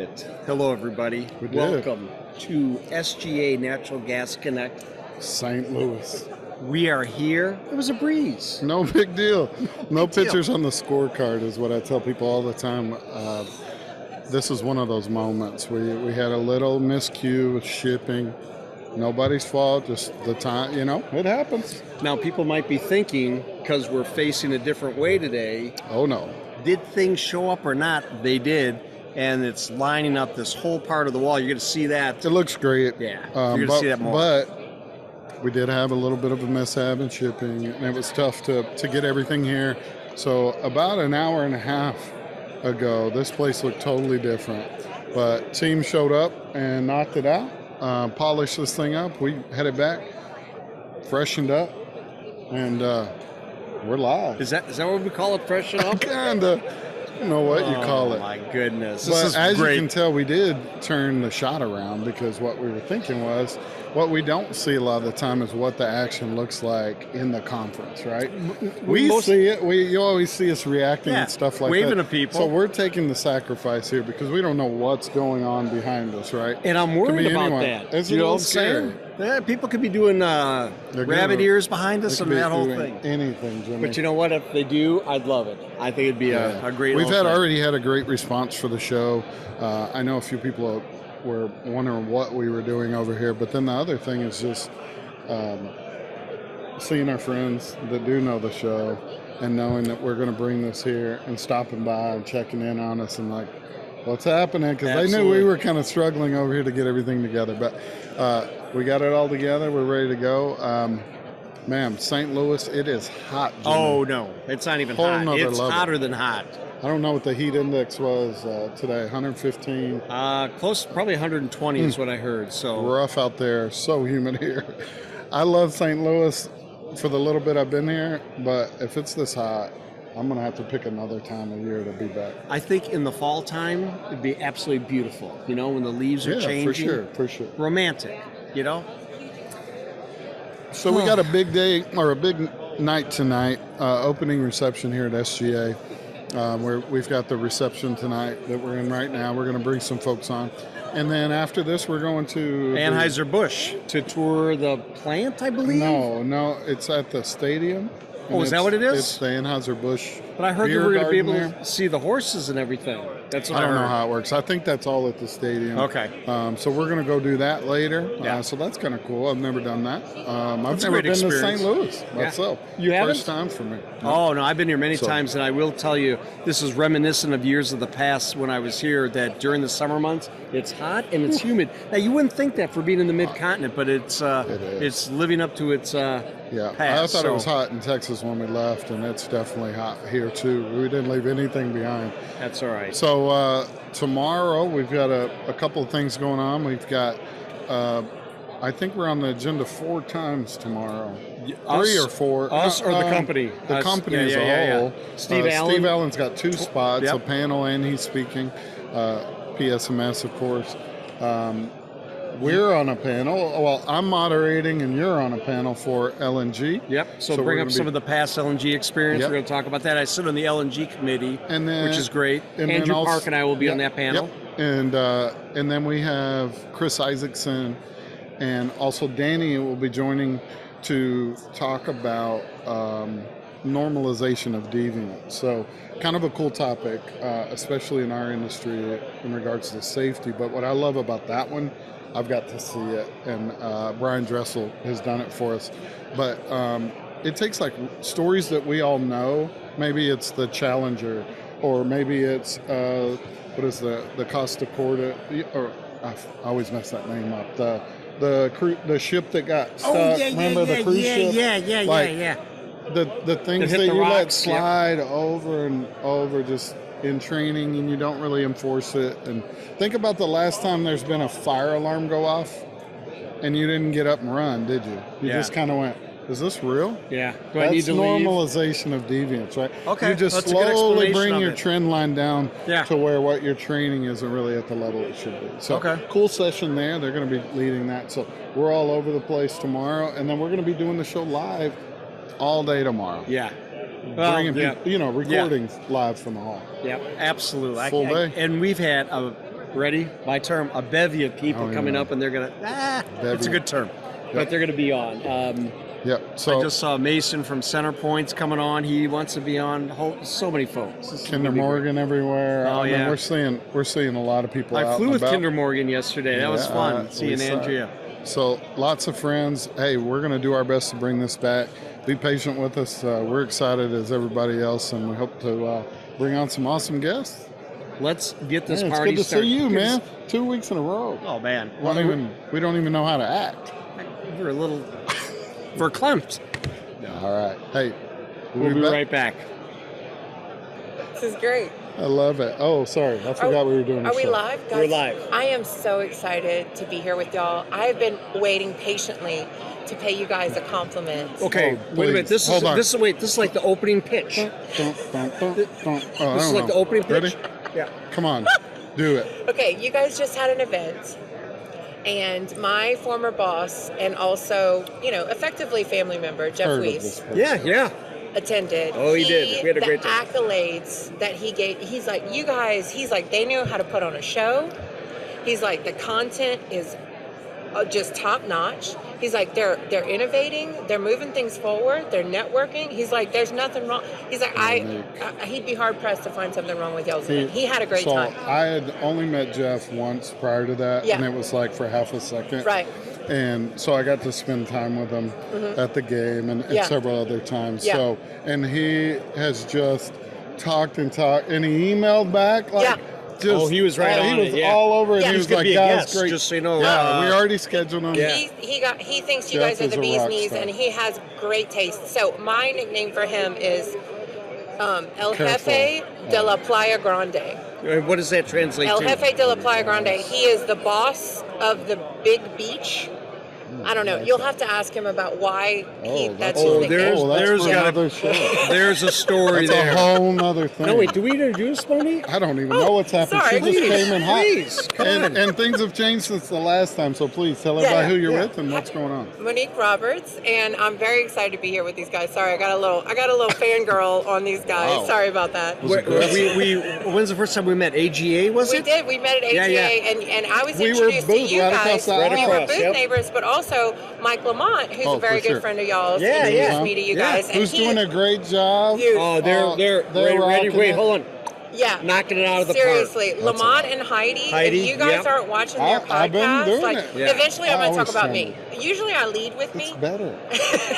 it. Hello, everybody. We did. Welcome to SGA Natural Gas Connect. St. Louis. We are here. It was a breeze. No big deal. No big deal. pictures on the scorecard is what I tell people all the time. This is one of those moments. We had a little miscue with shipping. Nobody's fault, just the time, it happens. Now, people might be thinking, because we're facing a different way today, Oh, no. did things show up or not? They did. And it's lining up this whole part of the wall. You're going to see that. It looks great. Yeah, you're going to see that more. But we did have a little bit of a mishap in shipping, and it was tough to get everything here. So about an hour and a half ago, this place looked totally different. But team showed up and knocked it out, polished this thing up. We headed back, freshened up, and we're live. Is that what we call it, freshen up? Kinda. I don't know what you call it. Oh, my goodness. But This is as great. you can tell, we did turn the shot around, because what we were thinking was, what we don't see a lot of the time is what the action looks like in the conference, right? We see it. You always see us reacting and stuff like waving that. at people. So we're taking the sacrifice here because we don't know what's going on behind us, right? And I'm worried about anyone. that. It's a You know little what I'm saying? scary. Yeah, people could be doing rabbit ears behind us They and could be that whole doing thing. Anything, Jimmy. But you know what? If they do, I'd love it. I think it'd be a great We've little thing. already had a great response for the show. I know a few people were wondering what we were doing over here, but then the other thing is just seeing our friends that do know the show and knowing that we're going to bring this here and stopping by and checking in on us and like, what's happening? Because they knew we were kind of struggling over here to get everything together. But we got it all together. We're ready to go. Ma'am, St. Louis, it is hot, Jimmy. Oh, no. It's not even hot. It's hotter than hot. I don't know what the heat index was today, 115. Close, probably 120 is what I heard. So Rough out there, so humid here. I love St. Louis for the little bit I've been here, but if it's this hot, I'm going to have to pick another time of year to be back. I think in the fall time, it'd be absolutely beautiful. When the leaves are changing. For sure. Romantic, So we got a big day, or a big night tonight, opening reception here at SGA. Where we've got the reception tonight that we're in right now. We're going to bring some folks on. And then after this, we're going to Anheuser-Busch to tour the plant, I believe? No, it's at the stadium. Oh, is that what it is? It's the Anheuser-Busch. But I heard that we're going to be able to see the horses and everything. That's what I don't heard. know how it works. I think that's all at the stadium. Okay. So we're going to go do that later. Yeah. So that's kind of cool. I've never done that. I've a never great been to experience. St. Louis myself. You haven't? First time for me. Oh, no, I've been here many times, and I will tell you, this is reminiscent of years of the past when I was here, that during the summer months, it's hot and it's humid. Now, you wouldn't think that for being in the mid-continent, but it's living up to its Yeah, past. I thought it was hot in Texas when we left, and it's definitely hot here, too. We didn't leave anything behind. That's all right. So tomorrow, we've got a couple of things going on. We've got, I think we're on the agenda 4 times tomorrow. 3 or 4. Us or the company? The company as a whole. Steve Allen. Steve Allen's got 2 spots, Yep. a panel, and he's speaking. PSMS, of course. We're on a panel. Well, I'm moderating, and you're on a panel for LNG. Yep. So bring up some of the past LNG experience. Yep. We're going to talk about that. I sit on the LNG committee, which is great. And Andrew then Park and I will be on that panel. Yep. And then we have Chris Isaacson, and also Danny will be joining to talk about normalization of deviance. So kind of a cool topic, especially in our industry in regards to safety. But what I love about that one, I've got to see it, and Brian Dressel has done it for us. But it takes like stories that we all know. Maybe it's the Challenger, or maybe it's what is the Costa Corda, or I always mess that name up. The ship that got stuck. Remember the cruise ship? Yeah. The things that you let slide over and over just in training, and you don't really enforce it. And think about the last time there's been a fire alarm go off and you didn't get up and run, did you? You just kind of went, is this real? Yeah. That's normalization of deviance, right? Okay. You just That's a good slowly explanation bring of your it. trend line down to where what you're training isn't really at the level it should be. So cool session there. They're going to be leading that. So we're all over the place tomorrow, and then we're going to be doing the show live all day tomorrow. Yeah. Bringing people, recording live from the hall. Yeah, absolutely. Full day. And we've had ready? My term. A bevy of people coming up, and they're gonna. It's a good term, but they're gonna be on. Yep. So I just saw Mason from Center Point's coming on. He wants to be on. So many folks. Kinder Morgan everywhere. Oh, I mean, we're seeing a lot of people. I out flew and with about. Kinder Morgan yesterday. That was fun. Seeing Andrea. So lots of friends. Hey, we're going to do our best to bring this back. Be patient with us. We're excited as everybody else, and we hope to bring on some awesome guests. Let's get this it's party good to started. see you, man. 2 weeks in a row. Oh man, We don't even know how to act. We're a little verklempt. All right. Hey, we'll be right back. This is great. I love it. Oh, sorry. I forgot we were doing Are we live? Guys, we're live. I am so excited to be here with y'all. I have been waiting patiently to pay you guys a compliment. Okay, wait a minute. This is like the opening pitch. This is like the opening pitch. Ready? Yeah. Come on. Do it. Okay, you guys just had an event, and my former boss and also, effectively family member, Jeff Weiss, Yeah. attended. Oh, he did. We had a great time. The accolades that he gave, he's like, you guys, he's like, they knew how to put on a show. He's like, the content is just top notch. He's like, they're innovating, they're moving things forward, they're networking. He's like, there's nothing wrong. He's like, he'd be hard pressed to find something wrong with y'all's event. He had a great time. I had only met Jeff once prior to that, and it was like for half a second. Right. And so I got to spend time with him at the game and several other times. Yeah. So, and he has just talked, and he emailed back like. He was right on it. He was all over it. Yeah. He was like, guys, great. Just so you know. Yeah, we already scheduled him. Yeah. He thinks you Jeff guys are the is a bee's rock knees, star. and he has great taste. So my nickname for him is El Careful. Jefe de la Playa Grande. What does that translate El to? Jefe de la Playa Grande. He is the boss of the big beach. I don't know. You'll have to ask him about why that's his nickname. There's a story That's there. a whole nother thing. No, wait, do we introduce Monique? I don't even know what's happened. sorry. She just came in hot. Please, come on. And things have changed since the last time, so please tell everybody who you're with and what's going on. Monique Roberts, and I'm very excited to be here with these guys. Sorry, I got a little fangirl on these guys. Wow. Sorry about that. When's the first time we met? AGA, was it? We did. We met at AGA, and I was We were introduced to booth you right guys. across the aisle. We were booth Yep. neighbors, but also Mike Lamont, who's a very for good sure. friend of y'all's, Yeah, introduced me to you guys. And Who's doing a great job? Huge. Oh, they're ready. rocking Wait, it. hold on. Yeah. Knocking it out of the Seriously, park. Lamont and Heidi, Heidi, if you guys yep. aren't watching their I've been podcast, doing like it. Yeah. eventually I'm I going to talk always about tell me. Usually I lead with me. It's better.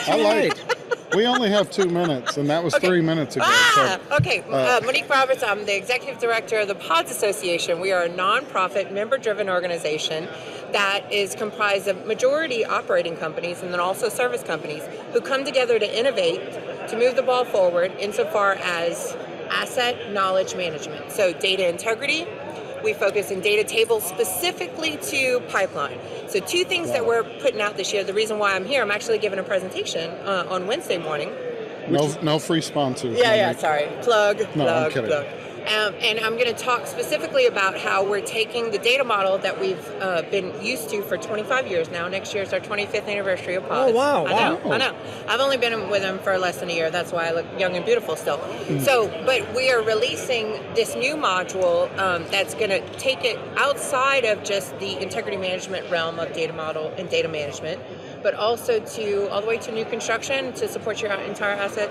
I like it. We only have 2 minutes, and that was 3 minutes ago. Okay. Monique Roberts, I'm the executive director of the Pods Association. We are a nonprofit, member-driven organization that is comprised of majority operating companies and then also service companies who come together to innovate, to move the ball forward insofar as asset knowledge management. So data integrity. We focus in data tables specifically to pipeline. So 2 things that we're putting out this year. The reason why I'm here, I'm actually giving a presentation on Wednesday morning. No free sponsors. Sorry. Plug. I'm kidding. And I'm going to talk specifically about how we're taking the data model that we've been used to for 25 years now. Next year is our 25th anniversary of Pods. Oh, wow. I know. I've only been with them for less than a year. That's why I look young and beautiful still. So, but we are releasing this new module that's going to take it outside of just the integrity management realm of data model and data management, but also all the way to new construction to support your entire asset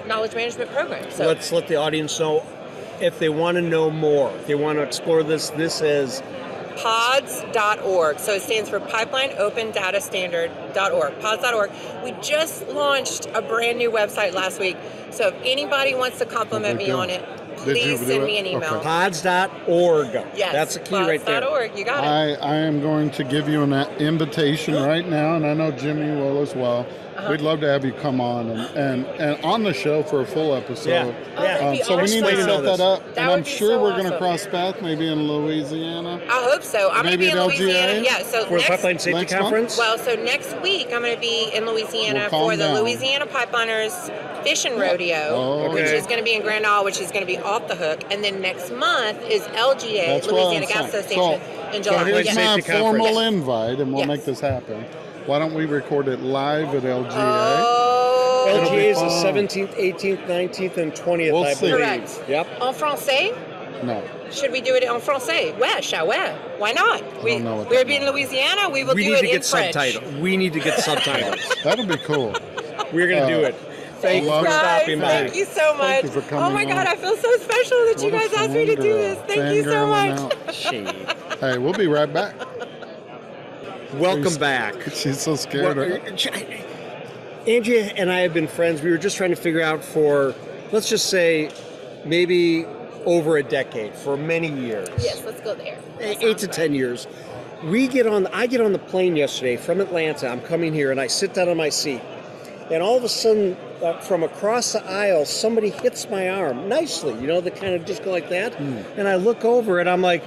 knowledge management program. So Let's let the audience know if they want to know more, if they want to explore this. This is pods.org. So it stands for Pipeline Open Data Standard.org. Pods.org. We just launched a brand new website last week. So if anybody wants to compliment me on it, please send me an email. Okay. pods.org. Yes, That's a key right there. Pods.org. You got it. I am going to give you an invitation right now, and I know Jimmy will as well. We'd love to have you come on and on the show for a full episode. So we need to set that up, and I'm sure we're going to cross paths maybe in Louisiana. I hope so. I'm going to be in Louisiana. Yeah, so For the Pipeline Safety next Conference? Well, so next week I'm going to be in Louisiana Well, for the calm down. Louisiana Pipeliners Fishing Rodeo, which is going to be in Grand Isle, which is going to be off the hook. And then next month is LGA, That's what Louisiana I'm Gas saying. Association, in So July. here's Yes. my Safety formal Conference. invite, and we'll Yes. make this happen. Why don't we record it live at LGA? Oh, It'll be LGA is the fun. 17th, 18th, 19th, and 20th, We'll I see. believe. Correct. Yep. En français? No. Should we do it en français? Ouais, why not? don't know what We're that being in Louisiana. We will We do need it to in get French. subtitles. We need to get subtitles. That'll be cool. We're going to do it. Thank you for guys. stopping by. Thank you so much. Thank you for coming Oh my God, on. I feel so special that you What a guys asked me to do fangirl. this. Thank you so Fangirling much. out. Shade. Hey, we'll be right back. Welcome back. She's so scared. Andrea and I have been friends. We were just trying to figure out for, let's just say, maybe over a decade, for many years. Yes, let's go there. 8 to 10 years. I get on the plane yesterday from Atlanta. I'm coming here and I sit down on my seat. And all of a sudden, from across the aisle, somebody hits my arm nicely. They kind of just go like that. And I look over and I'm like,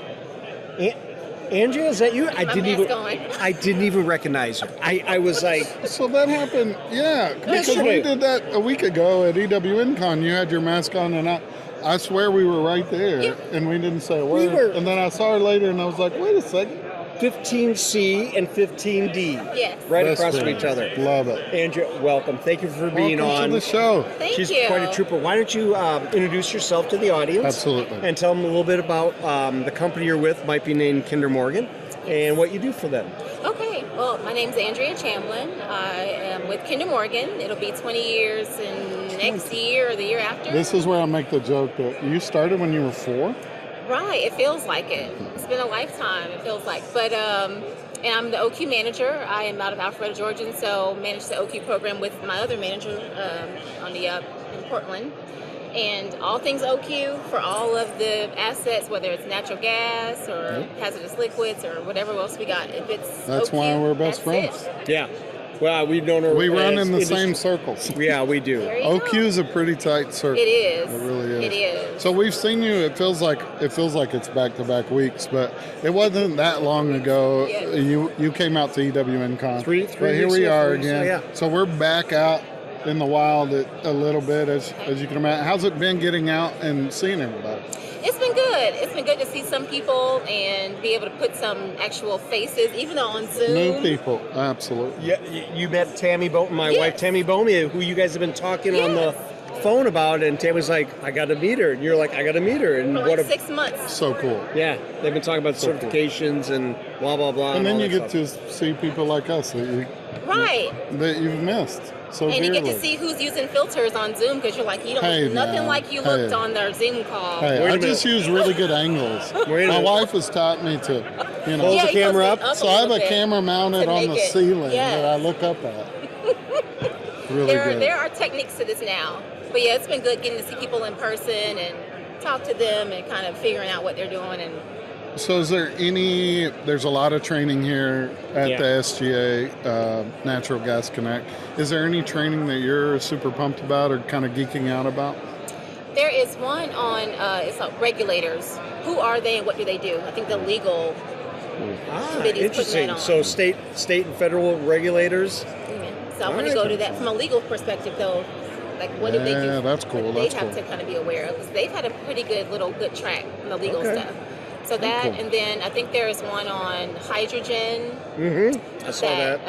Andrea, is that you? I didn't even recognize her. I was like, So that happened, yeah, because Yesterday. we did that a week ago at EWNCon. You had your mask on, and I swear we were right there, and we didn't say a word. And then I saw her later, and I was like, wait a second. 15C and 15D. Yes. Right Best across from friends. each other. Love it. Andrea, welcome. Thank you for being Welcome on. to the show. Thank She's you. quite a trooper. Why don't you introduce yourself to the audience? Absolutely. And tell them a little bit about the company you're with, might be named Kinder Morgan, and what you do for them. Okay, well, my name's Andrea Chamblin. I am with Kinder Morgan. It'll be 20 years in next year or the year after. This is where I make the joke that you started when you were 4? Right, it feels like it. It's been a lifetime, it feels like. But, and I'm the OQ manager. I am out of Alpharetta, Georgia, and so manage the OQ program with my other manager in Portland. And all things OQ for all of the assets, whether it's natural gas or hazardous liquids or whatever else we got. If it's That's OQ, why we're best that's friends. it. Yeah. Well, we've known her. We run as in the industry- same circles. Yeah, we do. There you OQ go. is a pretty tight circle. It is. It really is. It is. So we've seen you. It feels like it's back-to-back weeks, but it wasn't that long ago. Yeah. You came out to EWNCon. Three But here weeks we ago, are 4 weeks ago, again. yeah. So we're back out in the wild a little bit, as you can imagine. How's it been getting out and seeing everybody? It's been good. It's been good to see some people and be able to put some actual faces, even though on Zoom. New people, absolutely. Yeah, you met Tammy Bowman, my Yes. wife Tammy Bowman, who you guys have been talking on the phone about, and Tammy's like, I got to meet her, and you're like, I got to meet her, and For what like a 6 months. So cool. yeah, they've been talking about So cool. certifications and blah blah blah, And then all you that get stuff. to see people like us that Right. you've missed so And you dearly. get to see who's using filters on Zoom because you're like, you don't Hey, look nothing man. like you Hey. looked on their Zoom call. Hey, Wait a I just use really good angles. Wait a My minute. wife has taught me to, Hold the you camera supposed to up. be So I have little a bit camera mounted to on make the it- ceiling yes. that I look up at. Really good. There are techniques to this now. But yeah, it's been good getting to see people in person and talk to them and kind of figuring out what they're doing. And So is there there's a lot of training here at the SGA, Natural Gas Connect. Is there any training that you're super pumped about or kind of geeking out about? there is one on, it's regulators. Who are they and what do they do? I think the legal committee's Interesting. putting that on. So state and federal regulators. So I want to Alright. go to that from a legal perspective, though. Like, what do they do? Yeah, that's cool. What they That's have cool. to kind of be aware of, because they've had a pretty good track on the legal Okay. stuff. So that, cool. and then I think there's one on hydrogen Mm-hmm. I saw that.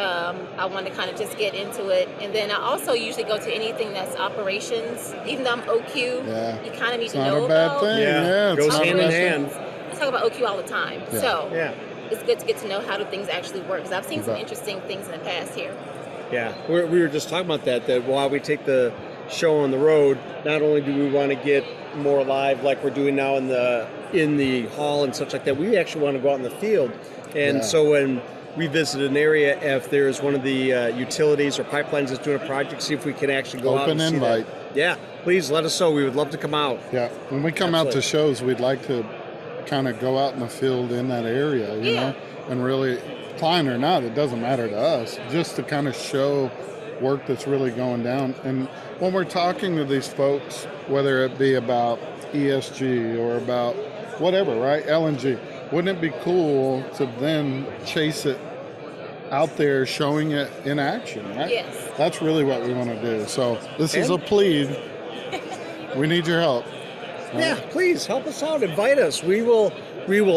I want to kind of just get into it. And then I also usually go to anything that's operations. Even though I'm OQ, Yeah. you kind of need It's to not know a bad about. thing. Yeah, Yeah, it's goes not a hand in bad thing. hand. I talk about OQ all the time. Yeah. So Yeah. it's good to get to know how do things actually work. Because I've seen You some bet. interesting things in the past here. Yeah, we were just talking about that while we take the show on the road, not only do we want to get more live like we're doing now in the hall and such like that, we actually want to go out in the field. And Yeah. so when we visit an area, if there's one of the utilities or pipelines that's doing a project, see if we can actually go out Open and see invite. that. Yeah, please let us know. We would love to come out. Yeah, when we come out to shows, we'd like to kind of go out in the field in that area, you know, and really, client or not, it doesn't matter to us, just to kind of show work that's really going down. And when we're talking to these folks, whether it be about ESG or about whatever, right, LNG, wouldn't it be cool to then chase it out there, showing it in action, right? Yes. That's really what we want to do. So this is a plea. We need your help. Yeah, please help us out. Invite us. We will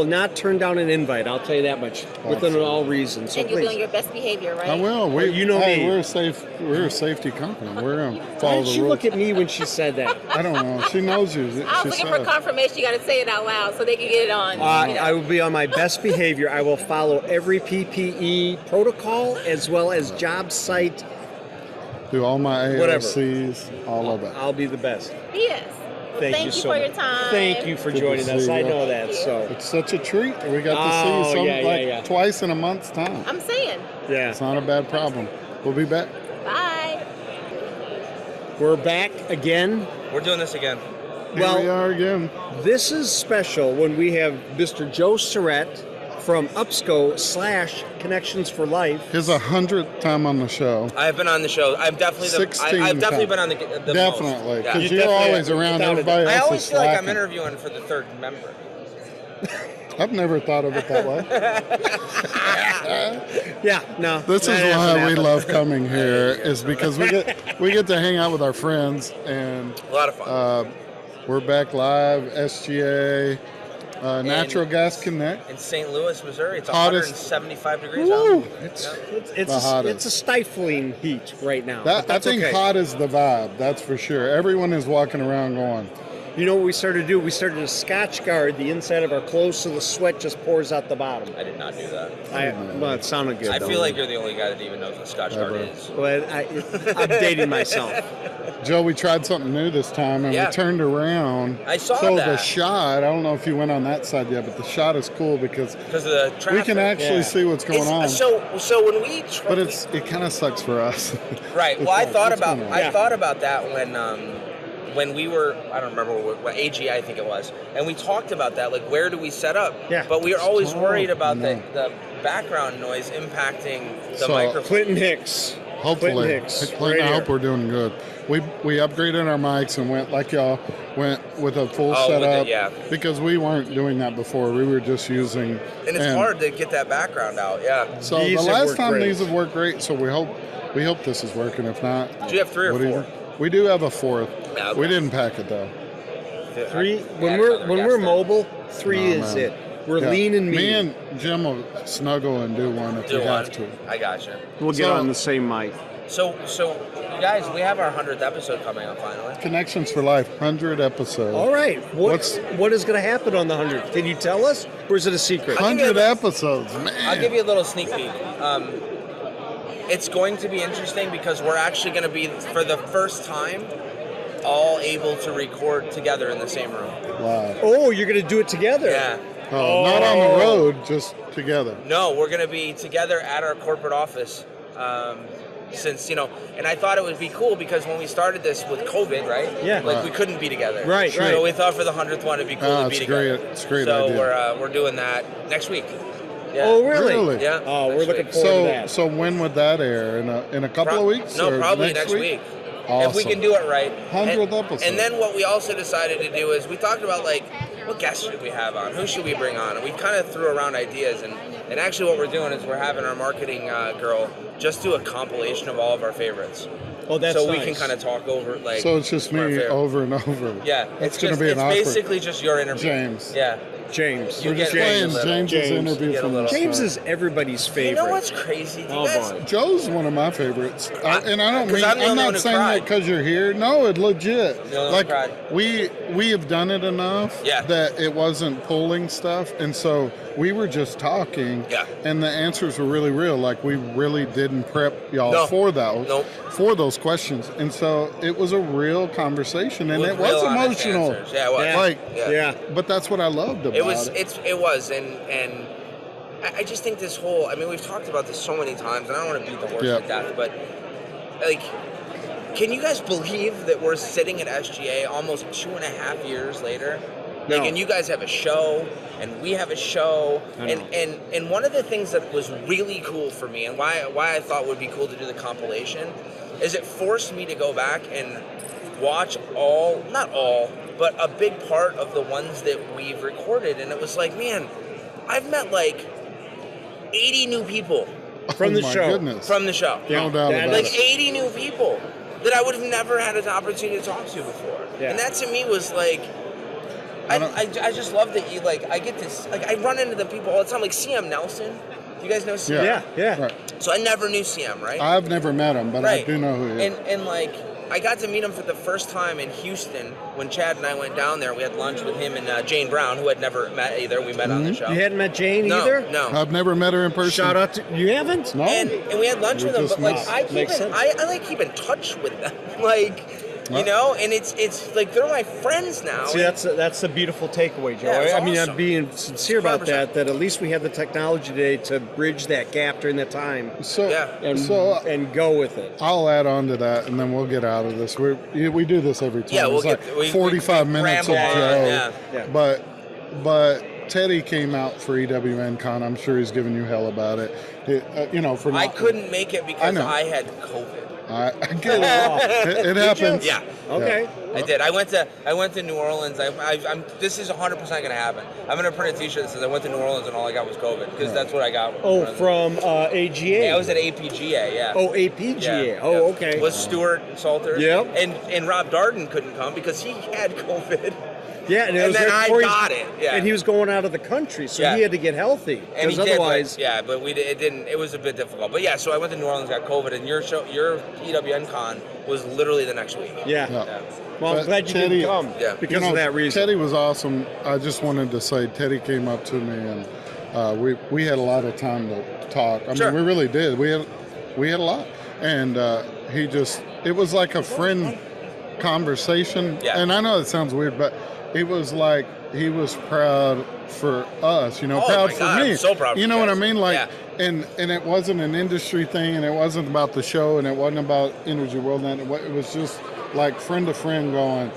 not turn down an invite. I'll tell you that much. Within all reason. So And you'll be on please. your best behavior, right? I will. You know me. We're a safety company. We're going to Why follow did the she rules. look at me when she said that? I don't know. She knows you. I was looking for confirmation. You got to say it out loud so they can get it on. I will be on my best behavior. I will follow every PPE protocol as well as job site. Do all my Whatever. AOCs, all of it. I'll be the best. Yes. Well, thank you so for much. your time. Thank you for Good to joining us. see I you. know that. So It's such a treat. We got to Oh, see you yeah. twice in a month's time. I'm saying. yeah, It's not a bad problem. We'll be back. Bye. we're back again. We're doing this again. Well- Here we are again. This is special when we have Mr. Joe Surratt from UPSCO / Connections for Life. His 100th time on the show. I've been on the show. I'm definitely 16 I've definitely times. been on the Definitely, most. because Yeah. You you're definitely- always around. without a Everybody doubt. I else always is feel like I'm slacking. interviewing for the third member. I've never thought of it that way. Yeah, no. This is that why hasn't we happened. love coming here, is because we get to hang out with our friends, and A lot of fun. we're back live. SGA, Natural Gas Connect. In St. Louis, Missouri, it's Hottest- 175 degrees Woo! out. It's The hottest. it's a stifling heat right now. That, but I that's think okay. hot is the vibe. That's for sure. Everyone is walking around going, You know what we started to do? We started to Scotch guard the inside of our clothes so the sweat just pours out the bottom. I did not do that. Well, it sounded good. I though. feel like you're the only guy that even knows what Scotch Guard Ever. is. Well, I'm dating myself. Joe, we tried something new this time, and Yeah. we turned around. I saw so that. the shot, I don't know if you went on that side yet, but the shot is cool because Because of the traffic. we can actually Yeah. see what's going on. So when we But it kind of sucks for us. right. It's Well, I like, thought what's about going on? I thought about that when we were, I don't remember what AGI I think it was, and we talked about that, like where do we set up? Yeah. But we were always worried about no. the background noise impacting the So, microphone. Clinton Hicks. Hopefully, Clinton Hicks. Clinton, right I hope here. we're doing good. We upgraded our mics and went like y'all went with a full Oh, with setup it, yeah. because we weren't doing that before. We were just using And it's hard to get that background out, yeah. So These the have last worked time great. these have worked great. So we hope this is working. If not, Do you have 3 or what do you 4? think? We do have a 4th. Yeah, okay. We didn't pack it though. Three. When Yeah, we're another guest mobile, 3 No, is man. it. We're Yeah. lean and Me mean. and Jim will snuggle and do one if Do we one. have to. I got you. We'll get So- on the same mic. So you guys, we have our 100th episode coming up finally. Connections for Life, 100 episodes. All right. What's- What is going to happen on the 100th? Can you tell us, or is it a secret? 100 episodes, man. I'll give you a little sneak peek. It's going to be interesting because we're actually going to be, for the first time, all able to record together in the same room. Wow. Oh, you're going to do it together. Yeah. Oh, not on the road, just together. No, we're going to be together at our corporate office. Since, and I thought it would be cool because when we started this with COVID, right? Yeah. Like we couldn't be together. Right, So right. we thought for the 100th one it'd be cool to be It's together. great. It's a great so idea. we're doing that next week. Yeah. Oh, really? Really? Yeah. Oh, we're next looking week. forward to So, that. so when would that air? In a couple of weeks? No, or probably next week. Awesome. If we can do it right. 100th episode. And then what we also decided to do is we talked about like, what guests should we have on? Who should we bring on? And we kind of threw around ideas. And actually what we're doing is we're having our marketing girl just do a compilation of all of our favorites. Oh, that's so nice. we can kind of talk over like. So it's just our me favorite. over and over. Yeah, It's it's going to just be an it's awkward. basically just your interview. James. Yeah. James. You We're just get playing James. James's James. interview Get a from the little- James start. is everybody's favorite. You know what's crazy? Do you Oh, guys, boy. Joe's one of my favorites, and I don't 'Cause mean I'm the only one not who saying that cried. because you're here. No, it legit. The only one Like who cried. we have done it enough Yeah. that it wasn't pulling stuff, and so we were just talking. Yeah. And the answers were really real. Like we really didn't prep y'all No. for those Nope. for those questions, and so it was a real conversation, and With it was real honest emotional. answers. Yeah, it was. Yeah. Like, Yeah. but that's what I loved about It was. it. It was, and I just think this whole. I mean, we've talked about this so many times, and I don't want to beat the horse Yeah. to death, but like, can you guys believe that we're sitting at SGA almost 2.5 years later? Like, No. and you guys have a show, and we have a show, I know. and one of the things that was really cool for me, and why I thought would be cool to do the compilation, is it forced me to go back and watch not all, but a big part of the ones that we've recorded, and it was like, man, I've met like 80 new people From the oh my show. Goodness. from the show. No doubt that about is- Like 80 new people that I would have never had an opportunity to talk to before. Yeah. And that to me was like, I just love that you like. I get this. Like I run into the people all the time. Like CM Nelson. Do you guys know CM? Yeah. Right. So I never knew CM, right? I've never met him, but I do know who he is. And like I got to meet him for the first time in Houston when Chad and I went down there. We had lunch with him and Jane Brown, who had never met either. We met on the show. You hadn't met Jane No, either? no. I've never met her in person. Shout out to you. Haven't? No. And we had lunch with them, but like Makes sense. I like keep in touch with them, like you know, and it's like they're my friends now. See, that's the beautiful takeaway, Joe. Yeah, it's I mean, awesome. I'm being sincere about 100%. that at least we have the technology today to bridge that gap during that time So, and go with it. I'll add on to that, and then we'll get out of this. We do this every time. Yeah, we'll it's get- like we 45 minutes of ramble Joe. on, yeah. But Teddy came out for EWN Con. I'm sure he's giving you hell about it. For I not, couldn't make it because know. I had COVID. I get it. It happens. Yeah. Okay. I did. I went to New Orleans. I'm. This is 100% going to happen. I'm going to print a T-shirt that says I went to New Orleans and all I got was COVID because that's what I got. Oh, from AGA. Yeah, I was at APGA. Yeah. Oh, APGA. Yeah, Oh, yeah. okay. Was Stuart Salter? Yep. And Rob Darden couldn't come because he had COVID. Yeah, and, it And was then right I before got it, yeah. And he was going out of the country, so Yeah. he had to get healthy. And he Because otherwise, did, but it didn't. It was a bit difficult. But yeah, so I went to New Orleans, got COVID, and your EWN Con was literally the next week. yeah. Yeah. Well, I'm But glad you Teddy- didn't come Yeah. because of that reason. Teddy was awesome. I just wanted to say, Teddy came up to me, and we had a lot of time to talk. I Sure. mean, we really did. We had a lot, and it was like a friend conversation. Yeah. And I know it sounds weird, but it was like he was proud for us. Oh, proud my for God, me. I'm so proud for You know you what I guys. mean? Like, Yeah. and it wasn't an industry thing, and it wasn't about the show, and it wasn't about Energy World Net. It was just like friend to friend going,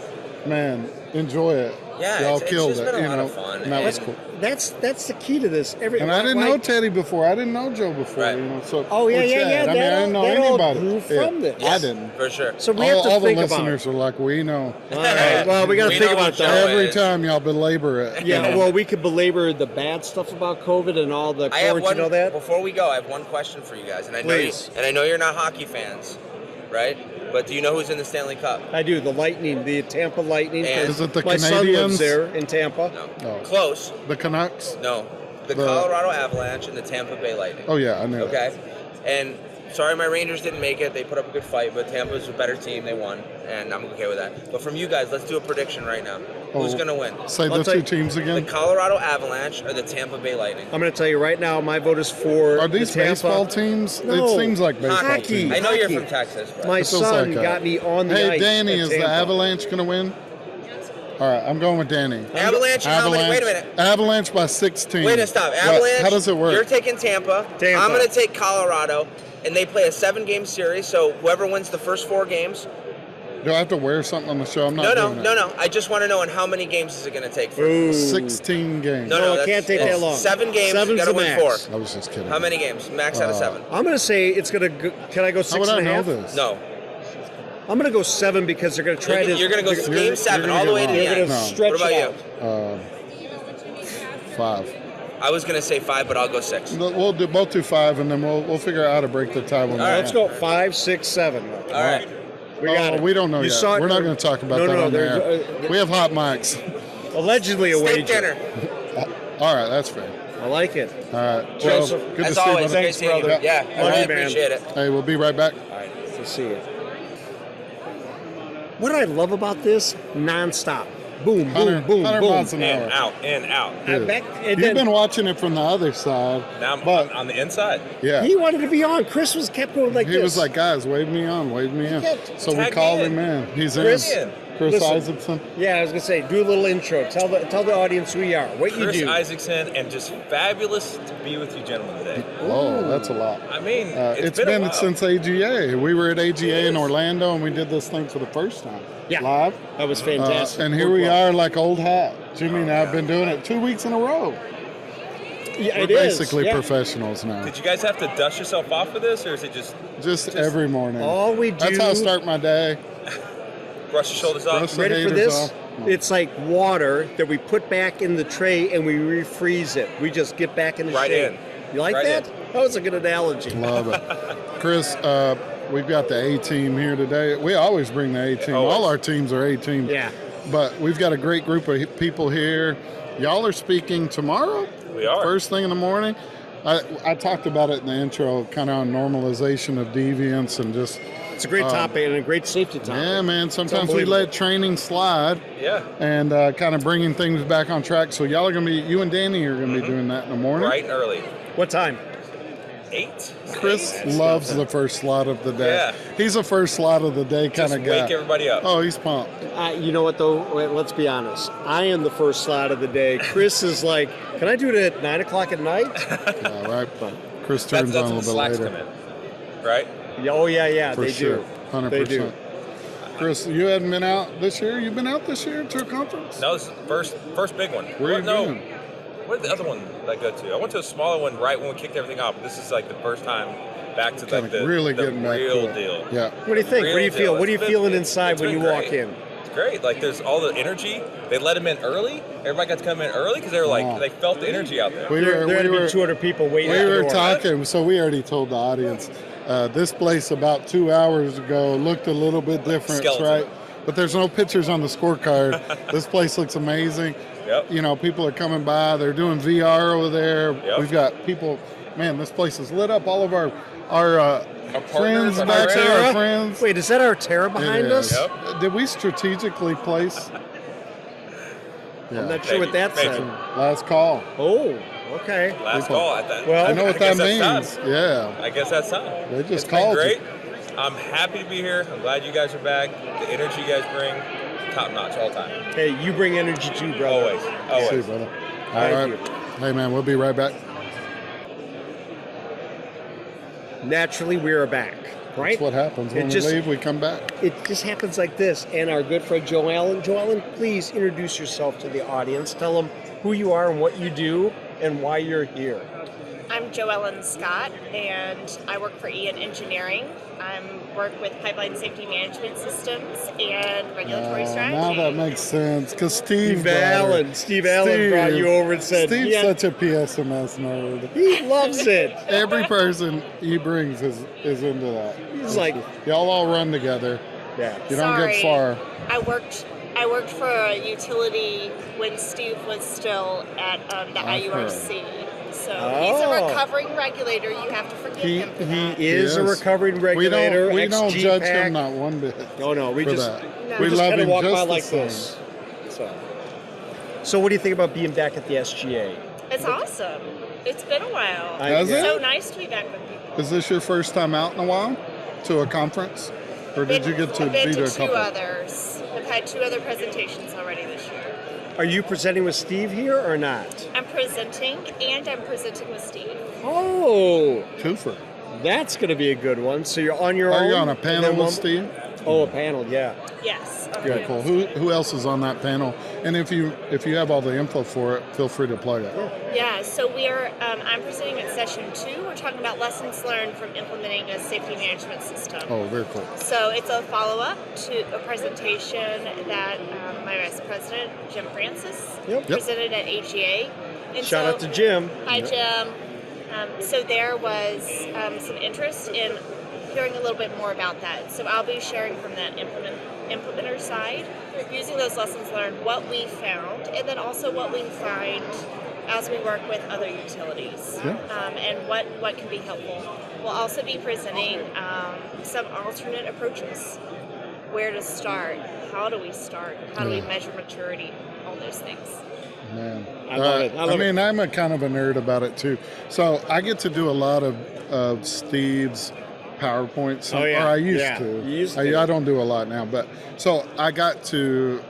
man, enjoy it. Yeah, Y'all it's killed just it. been a lot of fun, And that was and- cool. That's the key to this. And I didn't know Teddy before. I didn't know Joe before. Right. So Oh, yeah, or yeah, Chad. yeah, I mean, I didn't know that all anybody. grew from this. I Yes, didn't. for sure. So we have to all the think about listeners are like, we know. All right. Well, we got to We think know about what Joe that. Every is. time y'all belabor it. Yeah, well, we could belabor the bad stuff about COVID and all the I have quarantine, one. all that. Before we go, I have one question for you guys, and I know Please. and I know you're not hockey fans, right? But do you know who's in the Stanley Cup? I do. The Lightning, the Tampa Lightning. And- 'cause Is it the my son lives Canadians? there in Tampa. No. No. Close. The Canucks? No. The The- Colorado Avalanche and the Tampa Bay Lightning. Oh, yeah, I knew Okay. And sorry, my Rangers didn't make it. They put up a good fight, but Tampa's a better team. They won, and I'm okay with that. But from you guys, let's do a prediction right now. Who's Oh. going to win? that. Say I'll the tell two you- teams The again. Colorado Avalanche or the Tampa Bay Lightning? I'm going to tell you right now, my vote is for Are these the Tampa. baseball teams? No. It seems like baseball Hockey. teams. I know you're Hockey. from Texas, but My It feels son like got me on the Hey, ice. Danny, at is the Tampa. Avalanche going to win? All right, I'm going with Danny. Avalanche and how many? Wait a minute. Avalanche by 16. Wait a stop. What- Avalanche. How does it work? You're taking Tampa. Tampa. I'm going to take Colorado, and they play a 7-game series. So whoever wins the first 4 games. Do I have to wear something on the show? I'm not No. doing that. I just want to know in how many games is it going to take? For Ooh. 16 games. No, No, it that's- can't take that it's long. 7 games. Seven's You got to the win max. 4. I was just kidding. How many games? Max out of 7. I'm going to say it's going to go. Can I go How would six I and a know half? this? No. I'm going to go 7 because they're going to try to. You're going to go they're- game 7 you're all the gonna way to get the They're going end. to No. stretch What about it you? out. 5. I was going to say 5, but I'll go 6. We'll do both do 5, and then we'll figure out how to break the tie when All we right. Let's go 5, 6, 7. All right. We got it. We don't know You yet. saw it We're not or- going to talk about No, that no, on the there's, air. We have hot mics. Allegedly a Steak wager. dinner. All right, that's fair. I like it. All right, Joe, Joseph, good to As see you, always, brother. great seeing you. brother. Yeah, Love I really you, man. appreciate it. Hey, we'll be right back. All right, let's see it. What I love about this, nonstop. Boom, 100, boom, boom, 100 boom. miles an hour. In, out. I bet- and You've then- been watching it from the other side, Now I'm but on the inside. yeah, He wanted to be on. Chris was kept going like he this. was like, guys, wave me on, wave me in. kept- So we Tag called me him in. He's Chris, in. Chris listen. Isaacson. Yeah, I was gonna say, do a little intro. Tell the audience who you are, what Chris you do. Isaacson, and just fabulous to be with you gentlemen today. Oh, that's a lot. I mean, It's been a been while. since AGA. We were at AGA in Orlando, and we did this thing for the first time. Yeah. Live. That was fantastic. And here Worked we well. are like old hat. Jimmy and I have been doing it 2 weeks in a row. Yeah, We're it is, basically yeah. professionals now. Did you guys have to dust yourself off for this, or is it Just every morning. All we do. That's how I start my day. brush your shoulders off? Brush the Ready for haters this? off. It's like water that we put back in the tray and we refreeze it. We just get back in the Right shade. in. You like Right that? in. That was a good analogy. Love it. Chris, we've got the A team here today. We always bring the A team. Always. All our teams are A team. Yeah. but we've got a great group of people here. Y'all are speaking tomorrow? We are. First thing in the morning? I talked about it in the intro, kind of on normalization of deviance and just... It's a great topic and a great safety topic. Yeah, man. Sometimes we let training slide. Yeah. And kind of bringing things back on track. So y'all are going to be, you and Danny are going to be doing that in the morning. Bright and early. What time? 8. Chris loves the first slot of the day. Yeah. He's a first slot of the day kind of guy. Wake everybody up. Oh, he's pumped. You know what, though? Let's be honest. I am the first slot of the day. Chris is like, can I do it at 9 o'clock at night? Yeah, right. Chris turns That's on a when little slacks bit later. come in. Right? Yeah, oh, yeah, For they sure. do. 100%. They do. Chris, you hadn't been out this year? You've been out this year to a conference? No, this is the first big one. Where you been? Where's the other one that I go to? I went to a smaller one right when we kicked everything off. This is like the first time back to like the really the getting back real to it. deal. Yeah. What do you think? What do you feel? What are you feeling It's inside when been you walk great. in? It's great. Like there's all the energy. They let them in early. Everybody got to come in early because they were like Wow. they felt the energy out there. There had to be 200 people waiting at the We were door. talking, so we already told the audience, this place about 2 hours ago looked a little bit different, Skeleton. right? But there's no pictures on the scorecard. This place looks amazing. Yep. You know, people are coming by. They're doing VR over there. Yep. We've got people. Man, this place is lit up. All of our friends partners, our back there, Terra? our friends. Wait, is that our Terra behind It us? is. Yep. Did we strategically place? Yeah. I'm not sure what Maybe, that maybe. said. Last call. Oh, okay. Last call. I Well, I know what that guess that's means. time. Yeah. I guess that's time. They just It's called been you. great. I'm happy to be here. I'm glad you guys are back. The energy you guys bring, top notch all time. Hey, you bring energy too, brother. Always. See, Always. brother. All Thank right. you. Hey, man, we'll be right back. Naturally, we are back, right? That's what happens when It just- we leave. We come back. It just happens like this. And our good friend Joe Allen. Joe Allen, please introduce yourself to the audience. Tell them who you are and what you do and why you're here. I'm Joellen Scott, and I work for Ian Engineering. I work with pipeline safety management systems and regulatory Now strategy. that makes sense because Steve Steve Allen brought you over and said, Steve's yeah, such a PSMS nerd. he loves it. Every person he brings is into that. He's like, Y'all all run together. yeah. You don't get far. I worked for a utility when Steve was still at the IURC. So he's a Oh. recovering regulator. You have to forgive him for that. He is a Yes. recovering regulator. We don't judge ex-GPAC. him not one bit. No, we for just that. No. We just love kinda him walk just by the like same. this. So what do you think about being back at the SGA? It's awesome. It's been a while. Has It's it? so nice to be back with people. Is this your first time out in a while to a conference, or did you get to I've been be to a to two couple? others. I've had 2 other presentations already this year. Are you presenting with Steve here or not? I'm presenting, and I'm presenting with Steve. Oh, Twofer. that's going to be a good one. So you're on your own? Are you on a and panel then with one- Steve? Oh, a panel, yeah. Yes. Very cool. Who else is on that panel? And if you have all the info for it, feel free to plug it. Yeah, so we are, I'm presenting at session 2. We're talking about lessons learned from implementing a safety management system. Oh, very cool. So it's a follow-up to a presentation that my vice president, Jim Francis, Yep. presented at AGA. And Shout so, out to Jim. Hi, Jim. So there was some interest in hearing a little bit more about that. So I'll be sharing from that implementer side, using those lessons learned, what we found, and then also what we find as we work with other utilities, Yeah. and what can be helpful. We'll also be presenting some alternate approaches. Where to start? How do we start? How do we measure maturity? All those things. Man. I love it. I love it. I'm a kind of a nerd about it too. So I get to do a lot of Steve's PowerPoints. Oh, yeah. Or I used Yeah. to. You used to. I don't do a lot now, but so I got to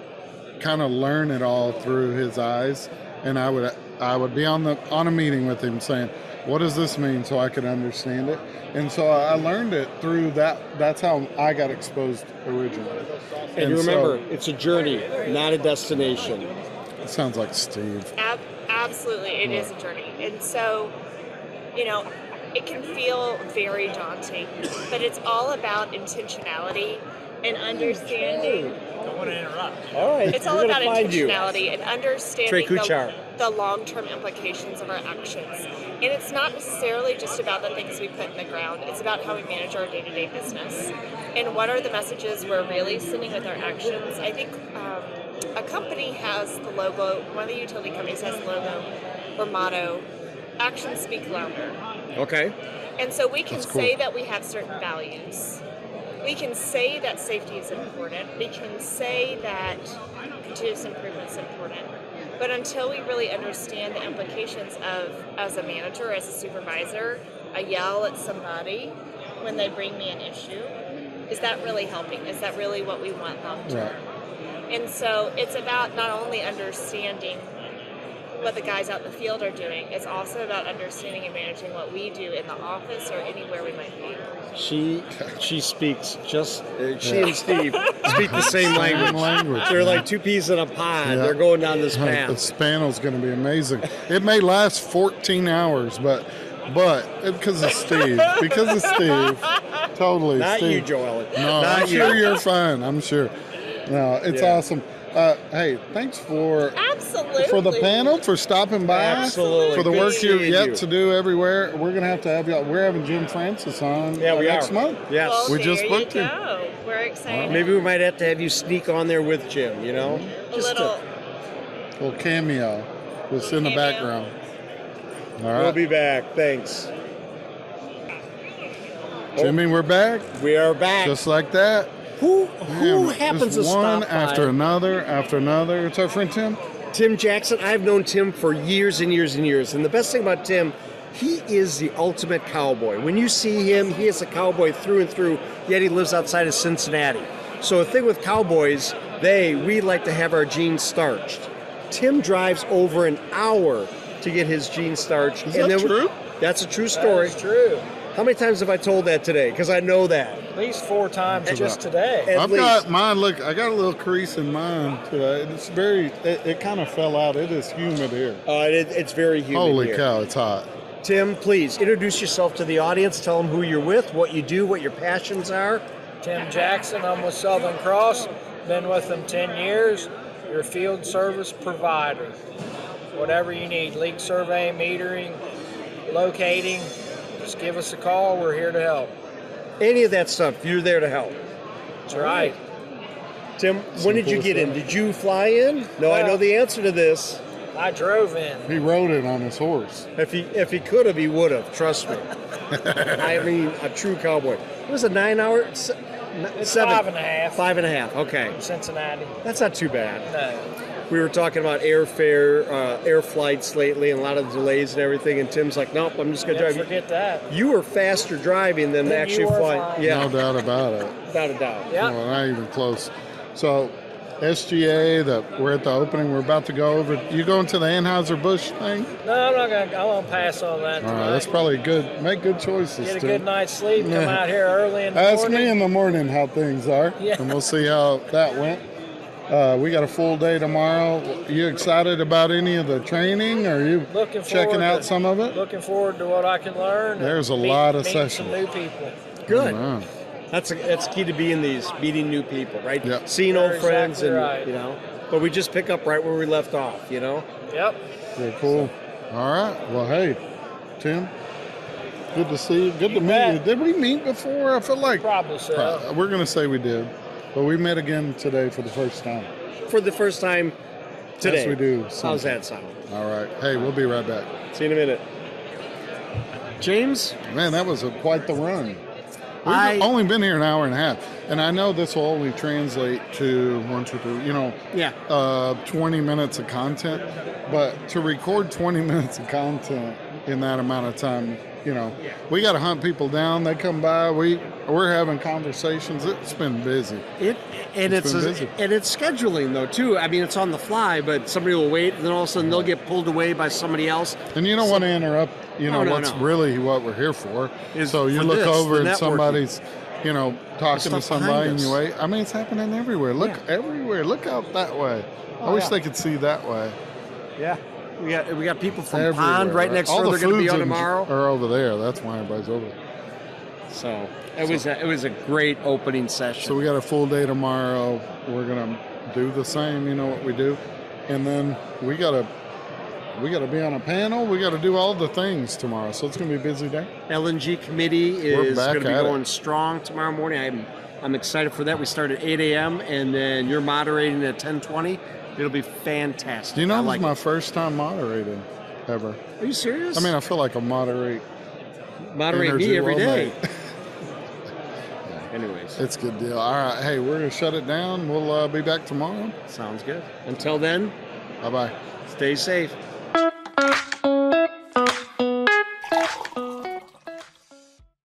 kind of learn it all through his eyes, and I would be on a meeting with him saying, "What does this mean?" so I could understand it. And so I learned it through that. That's how I got exposed originally. And you so- remember, it's a journey, not a destination. it sounds like Steve. Absolutely, it is a journey. And so, it can feel very daunting, but it's all about intentionality and understanding. Don't want to interrupt. All right. It's all we're about gonna find you. intentionality and Trey understanding Kuchar. the long-term implications of our actions. And it's not necessarily just about the things we put in the ground. It's about how we manage our day-to-day business. And what are the messages we're really sending with our actions. I think a company has the logo, one of the utility companies has the logo or motto, actions speak louder. Okay. And so we can That's cool. say that we have certain values. We can say that safety is important. We can say that continuous improvement is important. But until we really understand the implications of, as a manager, as a supervisor, I yell at somebody when they bring me an issue, is that really helping? Is that really what we want long term? Right. And so it's about not only understanding what the guys out in the field are doing, it's also about understanding and managing what we do in the office or anywhere we might be. She speaks just, she and Steve speak the same language. They're like two peas in a pod. Yeah. They're going down this path. This panel's going to be amazing. It may last 14 hours, but because of Steve. Totally. Not Steve. you, Joel. No, Not I'm sure you're fine. I'm sure. No, it's awesome. Hey, thanks for the panel, for stopping by, Absolutely. for the Good work you've seeing yet you. to do everywhere. We're gonna have y'all. We're having Jim Francis on next month. Yes. Well, We just booked him. go. We're excited. Maybe we might have to have you sneak on there with Jim, you know? a little. Little cameo, just in the Cameo. background. All right, We'll be back. Thanks. Jimmy, we're back, We are back. just like that. Who Man, happens to just one stop after by? another. It's our friend Tim. Tim Jackson. I've known Tim for years and years and years. And the best thing about Tim, he is the ultimate cowboy. When you see him, he is a cowboy through and through, yet he lives outside of Cincinnati. So the thing with cowboys, we like to have our jeans starched. Tim drives over an hour to get his jeans starched. Is that true? That's a true story. That's true. How many times have I told that today? Because I know that. At least 4 times just today. At I've least. got mine. Look, I got a little crease in mine today. It's it kind of fell out. It is humid here. It's very humid Holy here. cow, it's hot. Tim, please introduce yourself to the audience. Tell them who you're with, what you do, what your passions are. Tim Jackson, I'm with Southern Cross. Been with them 10 years. Your field service provider. Whatever you need, leak survey, metering, locating, just give us a call. We're here to help. Any of that stuff, you're there to help. That's right. Tim, when did you get in? Did you fly in? No, I know the answer to this. I drove in. He rode it on his horse. If he could have, he would have. Trust me. I mean, a true cowboy. It was a 9 hour. It's 7. 5.5. 5.5. Okay, Cincinnati. that's not too bad. No. We were talking about airfare, air flights lately, and a lot of delays and everything. And Tim's like, "Nope, I'm just gonna Don't drive." forget that. You were faster driving than Than you actually were flying. flying. Yeah, No doubt about it. without a doubt. Yeah. Well, not even close. So, SGA, we're at the opening. We're about to go over. You going to the Anheuser-Busch thing? No, I'm not gonna. I won't pass on that All tonight. right, that's probably good. Make good choices. Get a Tim. good night's sleep. Come Yeah. out here early in the Ask morning. me in the morning how things are, Yeah. and we'll see how that went. We got a full day tomorrow. You excited about any of the training? Or are you Looking checking forward out to- some of it? Looking forward to what I can learn. There's a and lot of meet sessions. some new people. Good. Wow. That's key to being these, meeting new people, right? Yep. Seeing old You're friends, exactly and right. you know. But we just pick up right where we left off, you know. Yep. Very cool. All right. Well, hey, Tim, good to see you. Good to meet bet. you. Did we meet before? I feel like Probably so. we're going to say we did, but we met again today for the first time. For the first time today. Yes, we do. How's something. that sound? All right. Hey, we'll be right back. See you in a minute. James, Man, that was quite the run. We've I- only been here an hour and a half, and I know this will only translate to 1, 2, 3, yeah. 20 minutes of content, but to record 20 minutes of content in that amount of time, we got to hunt people down. They come by. We're having conversations. It's been busy. It's been busy. and it's scheduling though too. I mean, it's on the fly, but somebody will wait, and then all of a sudden they'll get pulled away by somebody else. And you don't want to interrupt, No, what's no. really what we're here for. Is So you for look this, over the and networking. somebody's, talking to stuff somebody behind and you us. wait. I mean, it's happening everywhere. Look everywhere. Look out that way. I wish they could see that way. Yeah. We got people from Everywhere, Pond right next All door. the They're going to be foods on tomorrow. are over there. That's why everybody's over there. So it was a great opening session. So we got a full day tomorrow. We're gonna do the same, what we do, and then we gotta be on a panel. We gotta do all the things tomorrow. So it's gonna be a busy day. LNG committee We're is back going to be at it. going strong tomorrow morning. I'm excited for that. We start at 8 a.m. and then you're moderating at 10:20. It'll be fantastic. Do you know I this like is my it. first time moderating ever? Are you serious? I mean, I feel like I moderate moderate me every well, day. mate. Anyways, It's a good deal. All right. Hey, we're going to shut it down. We'll be back tomorrow. sounds good. Until then, Bye-bye. stay safe.